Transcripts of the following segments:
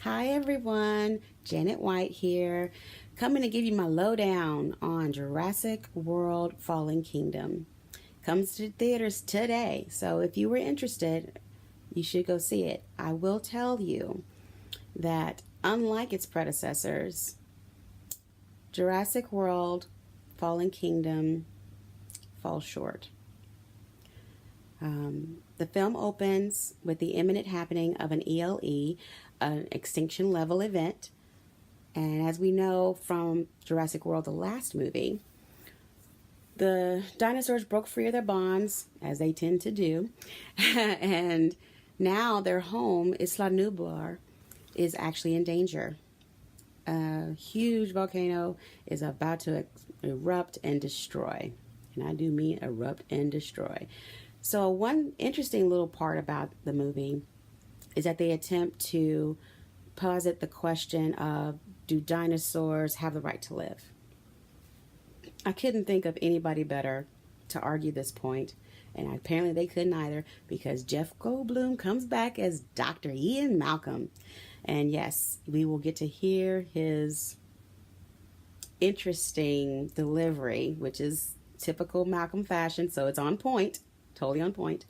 Hi everyone, Janet White here, coming to give you my lowdown on Jurassic World Fallen Kingdom. Comes to theaters today, so if you were interested, you should go see it. I will tell you that unlike its predecessors, Jurassic World Fallen Kingdom falls short. The film opens with the imminent happening of an ELE, an extinction level event. And as we know from Jurassic World, the last movie, the dinosaurs broke free of their bonds, as they tend to do. And now their home, Isla Nublar, is actually in danger. A huge volcano is about to erupt and destroy. And I do mean erupt and destroy. So one interesting little part about the movie is that they attempt to posit the question of, do dinosaurs have the right to live? I couldn't think of anybody better to argue this point, and apparently they couldn't either, because Jeff Goldblum comes back as Dr. Ian Malcolm. And yes, we will get to hear his interesting delivery, which is typical Malcolm fashion, so it's on point. Totally on point,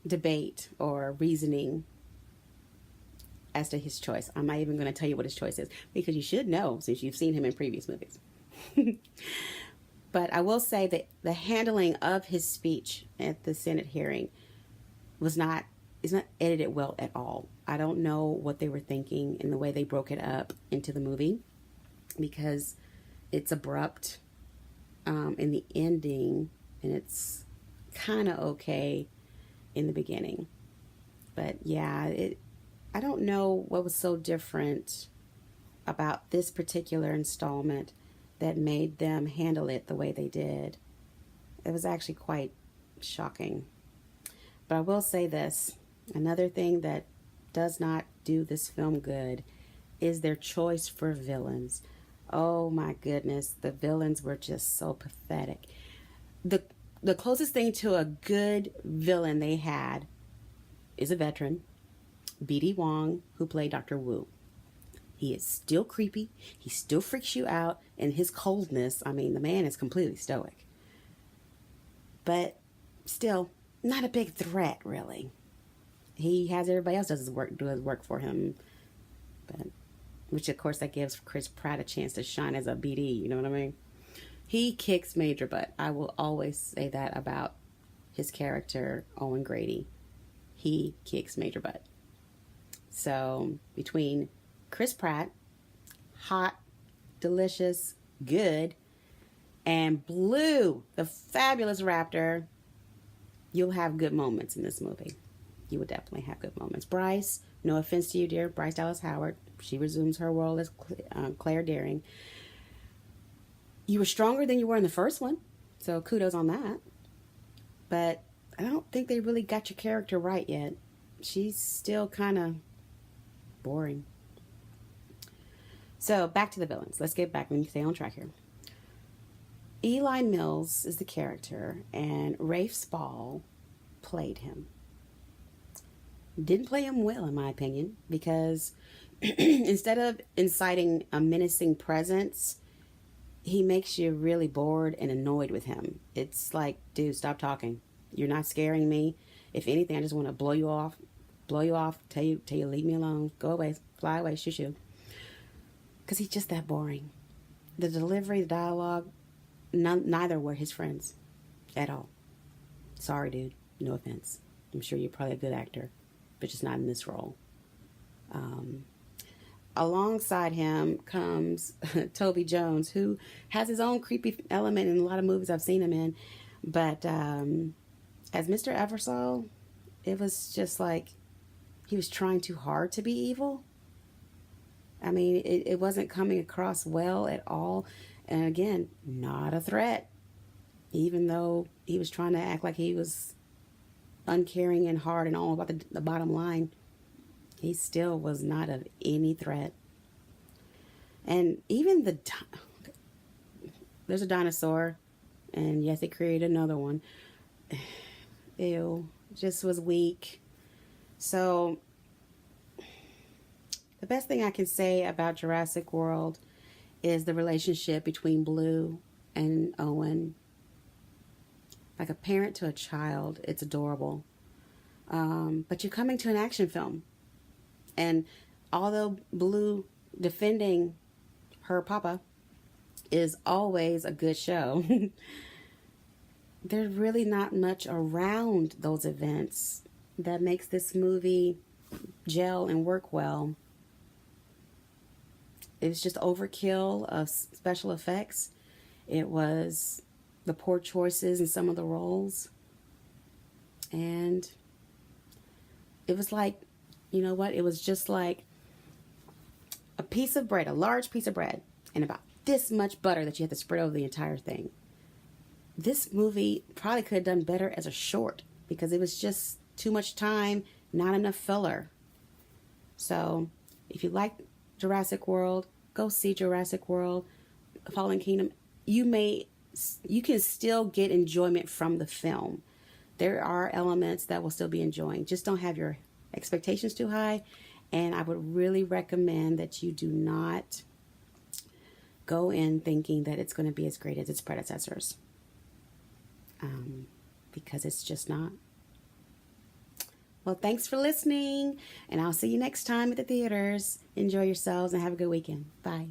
debate or reasoning as to his choice. I'm not even going to tell you what his choice is, because you should know since you've seen him in previous movies. But I will say that the handling of his speech at the Senate hearing is not edited well at all. I don't know what they were thinking in the way they broke it up into the movie, because it's abrupt in the ending, and it's kind of okay in the beginning. But yeah, I don't know what was so different about this particular installment that made them handle it the way they did. It was actually quite shocking. But I will say this, another thing that does not do this film good is their choice for villains. Oh my goodness, the villains were just so pathetic. The closest thing to a good villain they had is a veteran, B.D. Wong, who played Dr. Wu. He is still creepy. He still freaks you out. And his coldness, I mean, the man is completely stoic. But still, not a big threat, really. He has everybody else do his work for him. But, which, of course, that gives Chris Pratt a chance to shine as a BD, you know what I mean? He kicks major butt. I will always say that about his character, Owen Grady. He kicks major butt. So, between Chris Pratt, hot, delicious, good, and Blue, the fabulous raptor, you'll have good moments in this movie. You will definitely have good moments. Bryce, no offense to you, dear, Bryce Dallas Howard. She resumes her role as Claire Daring. You were stronger than you were in the first one, so kudos on that. But I don't think they really got your character right yet. She's still kind of boring. So back to the villains. Let's get back. Let me stay on track here. Eli Mills is the character, and Rafe Spall played him. Didn't play him well, in my opinion, because instead of inciting a menacing presence, he makes you really bored and annoyed with him. It's like, dude, stop talking. You're not scaring me. If anything, I just want to blow you off, tell you leave me alone, go away, fly away, shoo shoo. Because he's just that boring. The delivery, the dialogue, neither were his friends at all. Sorry, dude. No offense. I'm sure you're probably a good actor, but just not in this role. Alongside him comes Toby Jones, who has his own creepy element in a lot of movies I've seen him in. But as Mr. Eversole, it was just like he was trying too hard to be evil. I mean, it wasn't coming across well at all. And again, not a threat. Even though he was trying to act like he was uncaring and hard and all about the bottom line, he still was not of any threat. And even there's a dinosaur, and yes, they created another one. Ew, just was weak. So The best thing I can say about Jurassic World is the relationship between Blue and Owen. Like a parent to a child, it's adorable. But you're coming to an action film. And although Blue defending her papa is always a good show, there's really not much around those events that makes this movie gel and work well. It was just overkill of special effects. It was the poor choices in some of the roles. And it was like, you know what? It was just like a piece of bread, a large piece of bread, and about this much butter that you had to spread over the entire thing. This movie probably could have done better as a short because it was just too much time, not enough filler. So if you like Jurassic World, go see Jurassic World, Fallen Kingdom. You can still get enjoyment from the film. There are elements that will still be enjoying. Just don't have your expectations too high. And I would really recommend that you do not go in thinking that it's going to be as great as its predecessors. Because it's just not. Well, thanks for listening, and I'll see you next time at the theaters. Enjoy yourselves and have a good weekend. Bye.